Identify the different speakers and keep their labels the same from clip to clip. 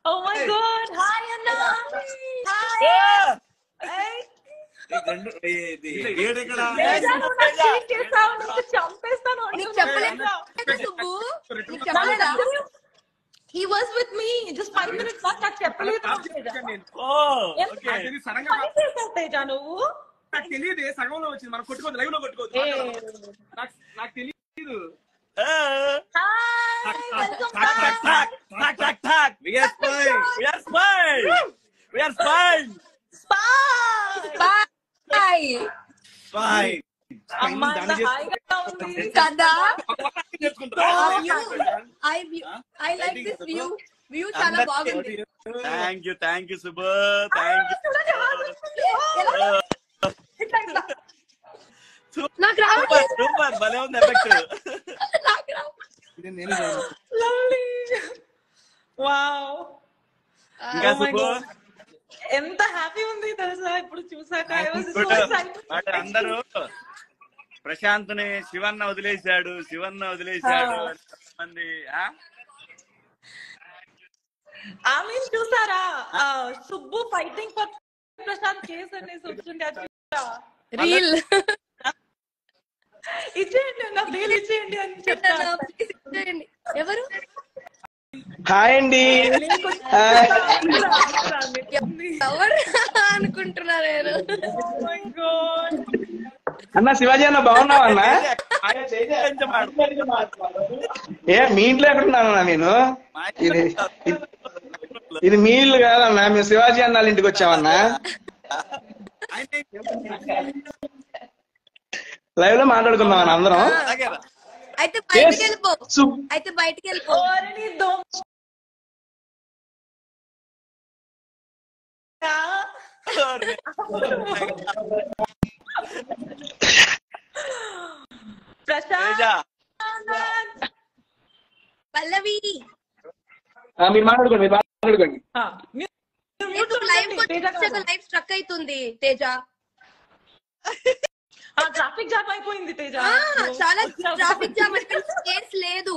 Speaker 1: Oh my God! Hi, Anna. Hi. Hey. Teja, నువ్వు నాకు cheat చేసావు. నీకు చంపేస్తాను
Speaker 2: నీకు
Speaker 1: అంటున్నా.
Speaker 2: చెప్పలేదా సుబ్బు? నీకు చెప్పలేదా?
Speaker 1: He was with me just 5 minutes back. నాకు చెప్పలేదు తేజ. పని చేసావు తేజ నువ్వు.
Speaker 3: నాకు తెలియదు సగంలో వచ్చింది, మనం కొట్టుకోవద్దు, లైవ్ లో కొట్టుకోవద్దు. నాకు తెలియదు.
Speaker 1: Hi, welcome back.
Speaker 2: బాయ్.
Speaker 1: అమ్మా, ఎంత హాయిగా ఉంది
Speaker 2: కదా?
Speaker 3: నేర్చుకుంటా.
Speaker 2: I like this view. View చాలా బాగుంది.
Speaker 4: థ్యాంక్ యూ సుబ్బు, థ్యాంక్
Speaker 1: చూడండి,
Speaker 2: నాకు రావట్లేదు.
Speaker 4: సూపర్, భలే ఉంది ఎఫెక్ట్.
Speaker 2: నాకు రావట్లేదు.
Speaker 1: Lovely. Wow.
Speaker 4: ఇంకా
Speaker 1: Oh my
Speaker 4: సుబ్బు,
Speaker 1: God. ఎంత హ్యాపీ ఉంది తెలుసా ఇప్పుడు చూసాక. I was so excited.
Speaker 4: అందరూ ప్రశాంత్ ని శివన్న వదిలేశాడు మంది.
Speaker 1: ఆమె చూసారా Subbu fighting for Prashant case అనేసి వచ్చింది.
Speaker 2: రీల్
Speaker 1: ఇచ్చేయండి, నాకు రీల్ ఇచ్చేయండి అని చెప్తాను.
Speaker 2: ఎవరు?
Speaker 3: హాయ్ అండి.
Speaker 2: ఎవరు అనుకుంటున్నారు?
Speaker 3: అన్న శివాజీ అన్న బాగున్నావా అన్న? మీ ఇంట్లో ఎక్కడున్నానన్నా నేను? ఇది మీ ఇల్లు కాదన్నా, మేము శివాజీ అన్న వాళ్ళ ఇంటికి వచ్చామన్నా. లైవ్ లో మాట్లాడుకుందాం అన్న అందరం.
Speaker 2: అయితే బయటికి వెళ్ళిపో. అయితే బయటికి వెళ్ళిపో. పల్లవి
Speaker 3: మీరు మాట్లాడుకోండి, మీరు మాట్లాడుకోండి.
Speaker 2: లైవ్ స్ట్రక్ అవుతుంది తేజ.
Speaker 1: ట్రాఫిక్ జామ్ అయిపోయింది తేజ.
Speaker 2: చాలా ట్రాఫిక్ జామ్ అయిపోయింది. స్పేస్ లేదు.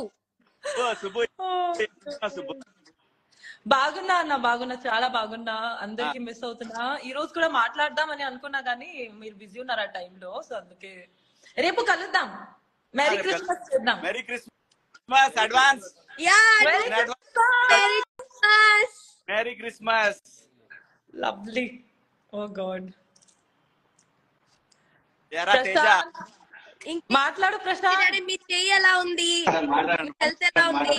Speaker 1: బాగున్నా అన్న, బాగున్నా, చాలా బాగున్నా. అందరికి మిస్ అవుతున్నా. ఈ రోజు కూడా మాట్లాడదామని అనుకున్నా గానీ మీరు బిజీ ఉన్నారు ఆ టైంలో. సో అందుకే రేపు కలుద్దాం. మెరీ క్రిస్మస్ చేద్దాం.
Speaker 4: Merry Christmas advance. Merry Christmas.
Speaker 1: Lovely. Oh God. మాట్లాడు ప్రశాంత్.
Speaker 2: మీ చెయ్యి ఎలా ఉంది? హెల్త్ ఎలా ఉంది?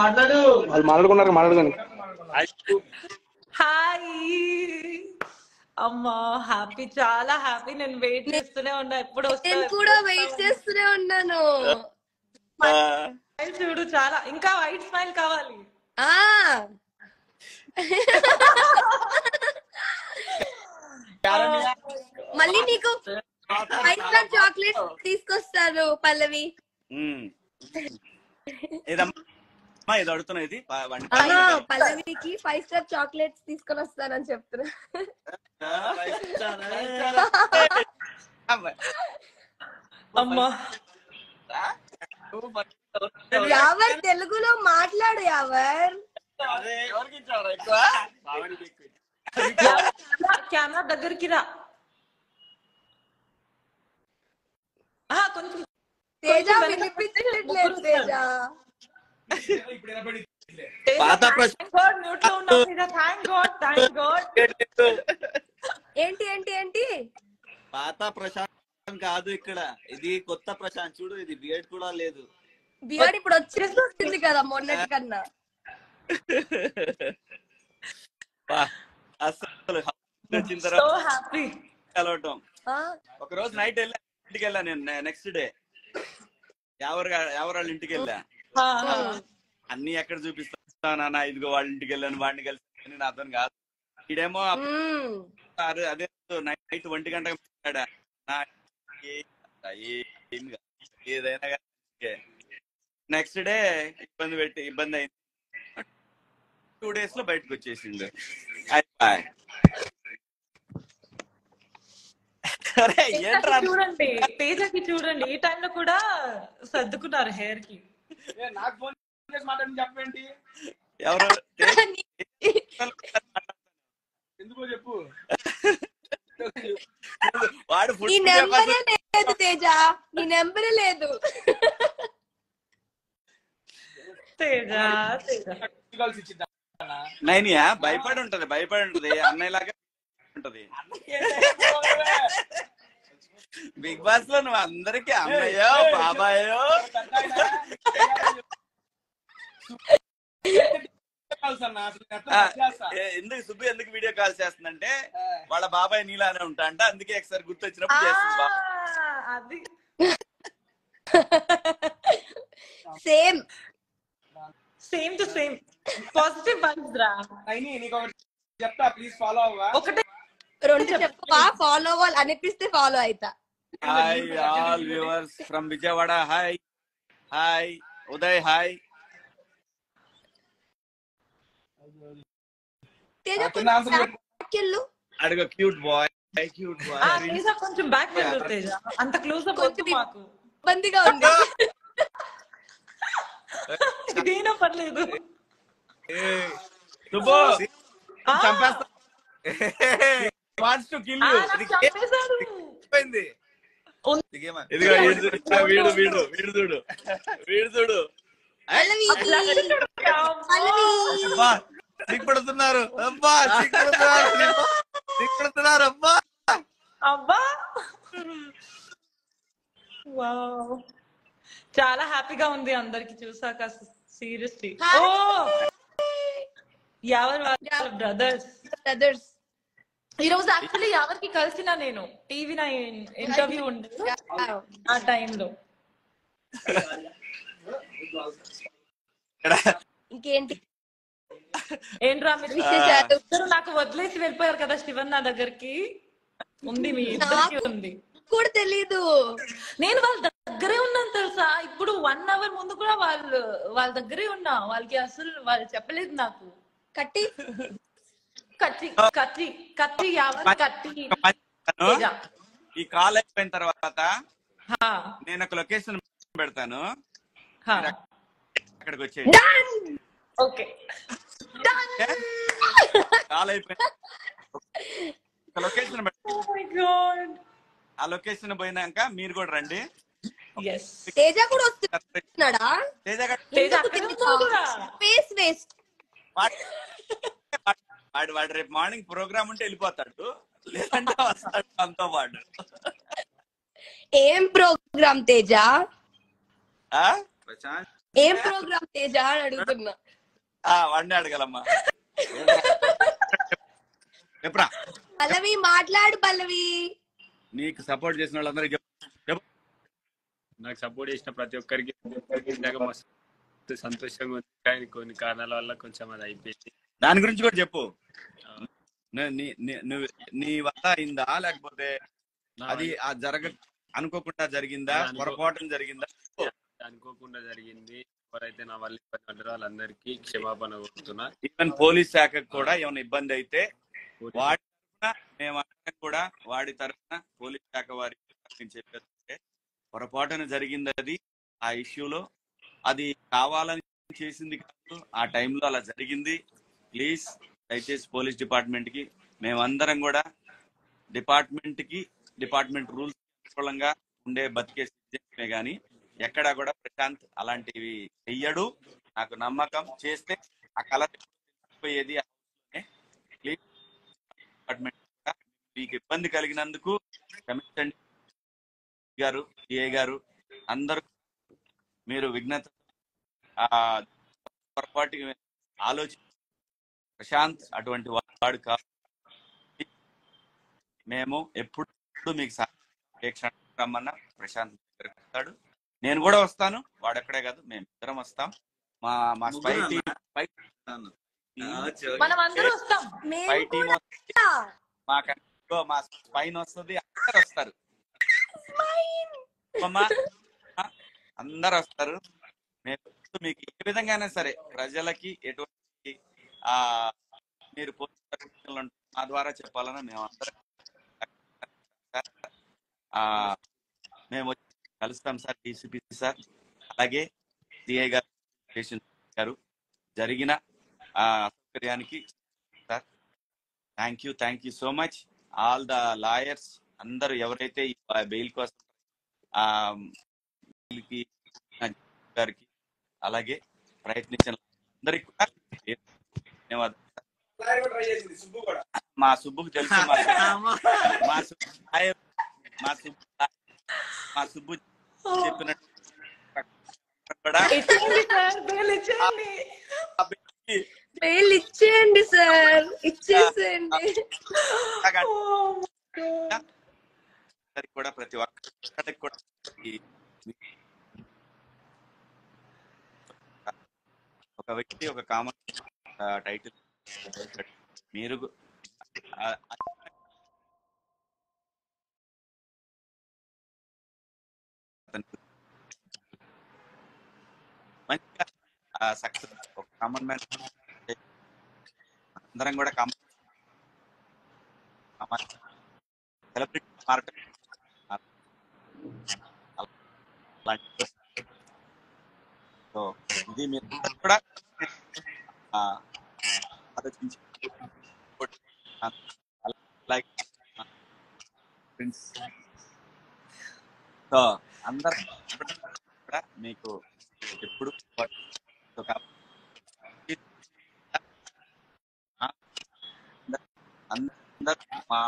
Speaker 3: మాట్లాడు. వాళ్ళు మాట్లాడుకోండి.
Speaker 1: హాయ్ అమ్మా, హ్యాపీ, చాలా హ్యాపీ. నేను వెయిట్ చేస్తూనే ఉన్నా ఎప్పుడు
Speaker 2: నేను కూడా వెయిట్ చేస్తూనే ఉన్నాను.
Speaker 1: చూడు, చాలా ఇంకా వైట్ స్మైల్ కావాలి.
Speaker 2: మళ్ళీ నీకు 5 స్టార్ చాక్లెట్ తీసుకొస్తాను పల్లవి.
Speaker 4: ఇది అడుగుతున్నది
Speaker 2: పల్లవికి 5 స్టార్ చాక్లెట్స్ తీసుకొని వస్తానని చెప్తున్నా.
Speaker 1: అమ్మా,
Speaker 2: యావర్ తెలుగులో మాట్లాడు. యావర్
Speaker 1: కెమెరా దగ్గరికి రా. కొంచెం
Speaker 2: తేజ వినిపించట్లేదు. తేజ ఏంటి ఏంటి ఏంటి?
Speaker 4: పాత ప్రశాంత్ కాదు ఇక్కడ, ఇది కొత్త ప్రశాంత్. చూడు, ఇది బియర్డ్ కూడా లేదు.
Speaker 2: బియర్డ్ ఇప్పుడు వచ్చేస్తుంది కదా మొన్నటి కన్నా.
Speaker 4: అసలు వచ్చిన తర్వాత కలవటం. ఒక రోజు నైట్ ఇంటికి వెళ్ళా నేను. నెక్స్ట్ డే ఎవరు వాళ్ళ ఇంటికి వెళ్ళా. అన్ని ఎక్కడ చూపిస్తానా, ఇదిగో వాళ్ళ ఇంటికి వెళ్ళాను, వాడిని కలిసి. నాతో కాదు. ఇడేమో అదే నైట్ 1 గంటకు మాట్లాడా. ఏదైనా నెక్స్ట్ డే ఇబ్బంది అయింది. 2 days లో బయటకు వచ్చేసిండు.
Speaker 1: చూడండి తేజకి, చూడండి ఈ టైంలో కూడా సర్దుకున్నారు హెయిర్ కి.
Speaker 3: నాకు ఫోన్ చేసి మాట్లాడి చెప్పేంటి?
Speaker 4: ఎవరు
Speaker 3: ఎందుకో చెప్పు.
Speaker 4: వాడు ఫుడ్
Speaker 2: నీ నెంబరే లేదు తేజ, నీ నెంబరే లేదు.
Speaker 3: కలిసి ఇచ్చిద్దా?
Speaker 4: నైనియా భయపడి ఉంటది అన్నయ్యలాగా ఉంటది. బిగ్ బాస్ లో నువ్వు అందరికి అమ్మయ్యో బాబాయో ఎందుకు సుబ్బు ఎందుకు వీడియో కాల్ చేస్తుందంటే వాళ్ళ బాబాయ్ నీలానే ఉంటా అంట, అందుకే ఒకసారి గుర్తొచ్చినప్పుడు చేస్తుంది.
Speaker 1: అది
Speaker 2: same
Speaker 1: same to same positive vibes రా.
Speaker 3: నీకు ఒకటి చెప్తా, ప్లీజ్ ఫాలో అవ్వా.
Speaker 1: ఒకటే
Speaker 2: 2 చెప్పవా? ఫాలో అవ్వాలి అనిపిస్తే ఫాలో అయితా.
Speaker 4: Hi all viewers from Vijayawada. Hi hi Uday hi.
Speaker 2: Teja
Speaker 4: అడుగు క్యూట్ బాయ్
Speaker 1: కొంచెం బ్యాక్ వెళ్ళు తేజ, అంత క్లోజ్ అప్ వద్దు మాకు,
Speaker 2: ఇబ్బందిగా ఉంది.
Speaker 1: ఇదేనా పర్లేదు.
Speaker 4: సుబ్బు చంపేస్తా. Wants to kill you.
Speaker 1: చంపేశాడు.
Speaker 4: ఇదిగో వీడు వీడు వీడు చూడు వీడు చూడు. సిగ్గుపడుతున్నారు అబ్బా, సిగ్గుపడుతున్నారు అబ్బా
Speaker 1: అబ్బా. వావ్, చాలా హ్యాపీగా ఉంది అందరికి చూసాక. సీరియస్లీ ఓ యావర్ వాళ్ళ బ్రదర్స్. ఈ రోజు యాక్చువల్లీ ఎవరికి కలిసిన నేను టీవీ 9 ఇంటర్వ్యూ ఉండే ఆ టైంలో.
Speaker 2: ఇంకేంటి
Speaker 1: ఏంట్రా మీరు నాకు వదిలేసి వెళ్ళిపోయారు కదా శివన్ నా దగ్గరికి. ఉంది మీ ఇద్దరికి ఉంది
Speaker 2: కూడా తెలీదు.
Speaker 1: నేను వాళ్ళ దగ్గరే ఉన్నాను తెలుసా. ఇప్పుడు 1 hour ముందు కూడా వాళ్ళ దగ్గరే ఉన్నా. వాళ్ళకి అసలు వాళ్ళు చెప్పలేదు నాకు. కత్తి
Speaker 4: ఈ కాల్ అయిపోయిన తర్వాత నేను ఒక లొకేషన్ పెడతాను, అక్కడికి వచ్చేది.
Speaker 1: ఓకే
Speaker 4: కాల్ అయిపోయిన లొకేషన్ ఆ లొకేషన్ పోయినాక మీరు కూడా రండి.
Speaker 2: తేజ కూడా వస్తున్నాడా?
Speaker 4: వాడు రేపు మార్నింగ్ ప్రోగ్రామ్ ఉంటే వెళ్ళిపోతాడు, లేదంటే వస్తాడు మనతో పాటు.
Speaker 2: ఏం ప్రోగ్రామ్ తేజ? ఏం ప్రోగ్రామ్ తేజ అని అడుగుతున్నా.
Speaker 4: వాడిని అడగలమ్మా. చెప్పరా
Speaker 2: పల్లవి, మాట్లాడు పల్లవి.
Speaker 4: నీకు సపోర్ట్ చేసిన వాళ్ళందరికీ చెప్పు.
Speaker 5: నాకు సపోర్ట్ చేసిన ప్రతి ఒక్కరికి మస్తు సంతోషంగా ఉంది, కానీ కొన్ని కారణాల వల్ల కొంచెం అది అయిపోయింది.
Speaker 4: దాని గురించి కూడా చెప్పు. నీ వల్ల అయిందా, లేకపోతే అది అనుకోకుండా జరిగిందా, పొరపాటు జరిగిందా?
Speaker 5: అనుకోకుండా జరిగింది. ఎవరైతే నా వల్ల ఇబ్బంది పడ్డారో వాళ్ళందరికీ క్షమాపణ కోరుతున్నా.
Speaker 4: ఈవెన్ పోలీస్ శాఖకు కూడా ఏమైనా ఇబ్బంది అయితే వాడి తరఫున మేమందరం కూడా వాడి తరఫున పోలీస్ శాఖ వారికి చెప్పేస్తే పొరపాటున జరిగింది. అది ఆ ఇష్యూలో అది కావాలని చేసింది కాదు, ఆ టైంలో అలా జరిగింది. ప్లీజ్ దయచేసి పోలీస్ డిపార్ట్మెంట్ కి మేమందరం కూడా డిపార్ట్మెంట్ రూల్స్ అనుకూలంగా ఉండే బతికే సిస్టమే గానీ ఎక్కడా కూడా ప్రశాంత్ అలాంటివి చెయ్యడు. నాకు నమ్మకం. చేస్తే ఆ కళ పోయేది. ప్లీజ్ డిపార్ట్మెంట్ మీకు ఇబ్బంది కలిగినందుకు క్షమించండి గారు, ఏ గారు అందరూ. మీరు విఘ్నత పొరపాటు ఆలోచి ప్రశాంత్ అటువంటి వాడు కాదు. మేము ఎప్పుడు మీకు రమ్మన్నా ప్రశాంత్ దగ్గరికి వస్తాడు. నేను కూడా వస్తాను, వాడెక్కడే కాదు, మేము ఇద్దరం వస్తాం. మా స్పై టీం మా స్పైన్ వస్తుంది, అందరు వస్తారు. అందరు వస్తారు. మీకు ఏ విధంగానే సరే ప్రజలకి ఎటువంటి మీరు మా ద్వారా చెప్పాలని మేమందరం మేము కలుస్తాం సార్. డీసీపీ సార్, అలాగే సిఐ గారు గారు జరిగిన అసౌకర్యానికి sir thank you so much. All the lawyers అందరూ ఎవరైతే ఈ బెయిల్ కోసం గారికి అలాగే ప్రయత్నించిన అందరికి కూడా ధన్యవాదాలు. మా సుబ్బుకు తెలుసు, మా సుబ్బు చెప్పినట్టు
Speaker 2: బెయిల్ ఇచ్చేయండి సార్, ఇచ్చేసేయండి.
Speaker 4: కూడా ప్రతి ఒక్కరికి కూడా ఒక వ్యక్తి ఒక కామన్ టైటిల్ మీరు మంచిగా సక్సెస్ ఒక కామన్ మ్యాన్ అందరం కూడా కామన్ సెలబ్రిటీ మారటం సో ఇది మీరు కూడా ఆలోచించి లైక్ సో అందరు కూడా మీకు ఎప్పుడు అందరు మా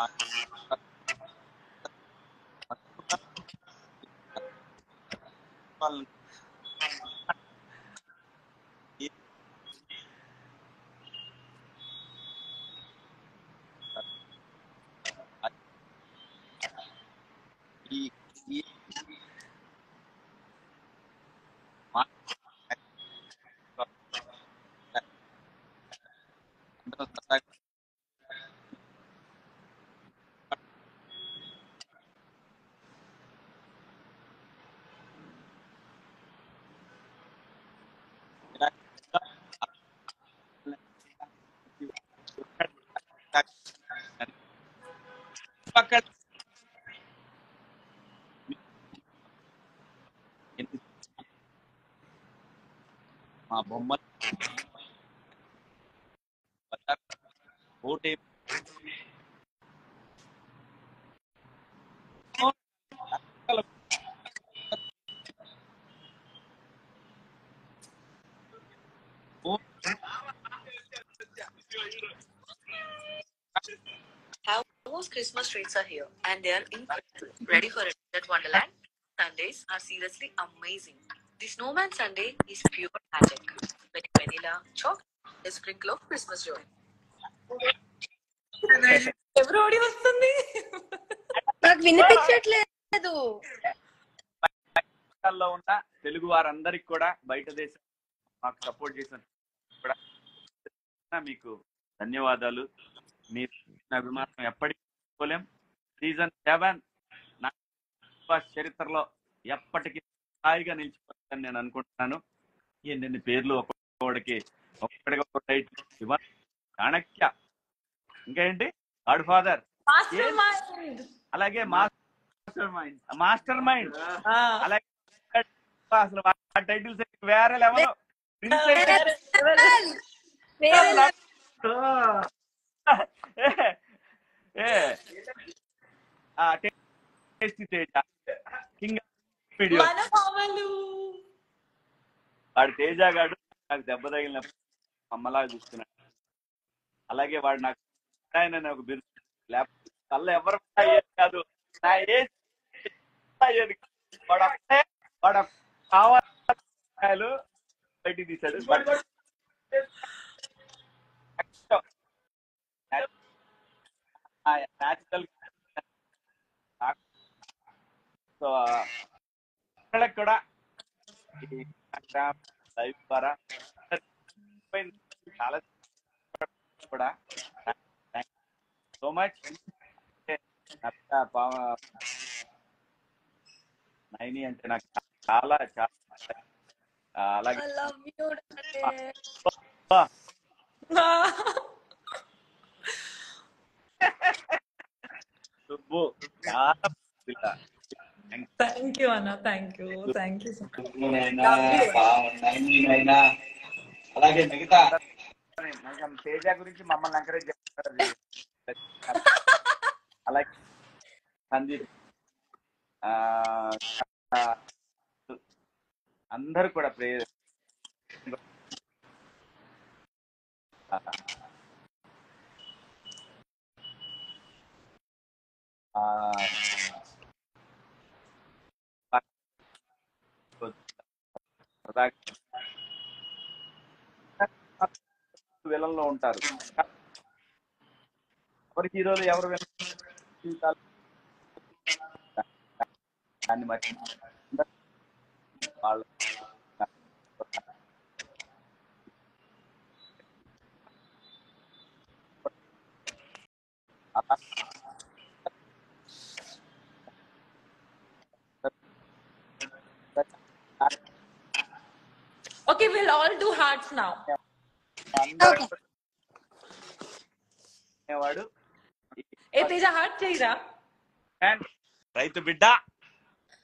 Speaker 4: మా బొమ్మ ఓటే
Speaker 6: Most Christmas treats are here and they are incredible. Ready for a desert wonderland? Sundays are seriously amazing. The Snowman Sunday is pure magic. With vanilla, chocolate, a sprinkle of Christmas joy.
Speaker 1: ఎవరోడి వస్తుంది?
Speaker 2: నాకు వినిపించట్లేదు.
Speaker 4: లో ఉన్న తెలుగు వారందరికి కూడా బయట దేశం మాకు సపోర్ట్ చేసిన కూడా మీకు ధన్యవాదాలు. మీ అభిమానం ఎప్పటికీ పోలేం. సీజన్ 7 నా చరిత్రలో ఎప్పటికీ స్థాయిగా నిలిచిపోతుందని నేను అనుకుంటున్నాను. ఎన్ని పేర్లు ఒక్కొక్కడికి చాణక్య, ఇంకా ఏంటి గాడ్ ఫాదర్, అలాగే మాస్టర్ మైండ్, అలాగే అసలు టైటిల్స్ వేరే లెవెల్. వాడు తేజ గాడు నాకు దెబ్బ తగిలినప్పుడు అమ్మలాగా చూస్తున్నాడు. అలాగే వాడు నాకు ఆయన ఒక బిరుదు, లేకపోతే కళ్ళ ఎవరు కాదు నా ఏజ్ వాడు కావాలి బయటికి తీశాడు. న్యాచురల్ సో ఇక్కడ కూడా లైవ్ ద్వారా చాలా కూడా సో మచ్. నైని అంటే నాకు చాలా చాలా అలాగే సుబ్బు చాలా
Speaker 1: థ్యాంక్ యూ అన్న, థ్యాంక్ యూ.
Speaker 4: అలాగే మిగతా తేజ గురించి మమ్మల్ని ఎంకరేజ్ చేస్తారు. అలాగే సందీప్ అందరు కూడా విలన్లో ఉంటారు. ఎవరి హీరోలు ఎవరు దాన్ని మర్చి వాళ్ళు
Speaker 1: Okay, we'll all do hearts now.
Speaker 4: వాడు
Speaker 1: ఏ తేజ హార్ట్ చేయరా? రైతు బిడ్డ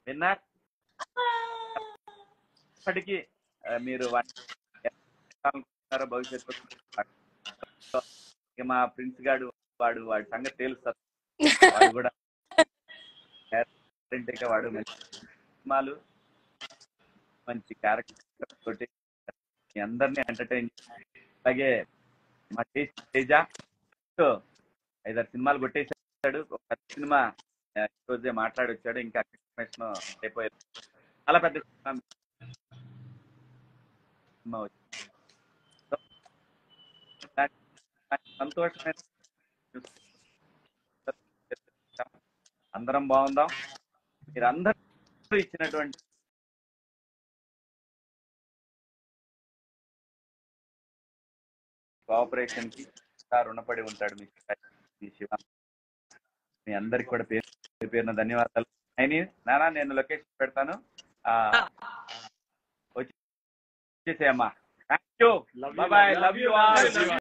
Speaker 4: విన్నర్. ఇప్పటికీ మీరు భవిష్యత్తు మా ప్రిన్స్ గాడు వాడి సంగతి తెలుస్తారు. వాడు కూడా వాడు మంచి సినిమాలు మంచి క్యారెక్టర్ తోటి మీ అందరినీ ఎంటర్టైన్. అలాగే మా తేజ 5-6 సినిమాలు కొట్టేశాడు. ఒక సినిమా రోజే మాట్లాడి వచ్చాడు. ఇంకా అయిపోయాడు. చాలా పెద్ద సినిమా వచ్చింది. సంతోషమైన అందరం బాగుందాం. మీరు అందరూ ఇచ్చినటువంటి కోఆపరేషన్ కి రుణపడి ఉంటాడు మీ శివ. మీ అందరికి కూడా పేరున ధన్యవాదాలు. నానా నేను లొకేషన్ పెడతాను, వచ్చేసేయమ్మా. Thank you. Bye. Love you all.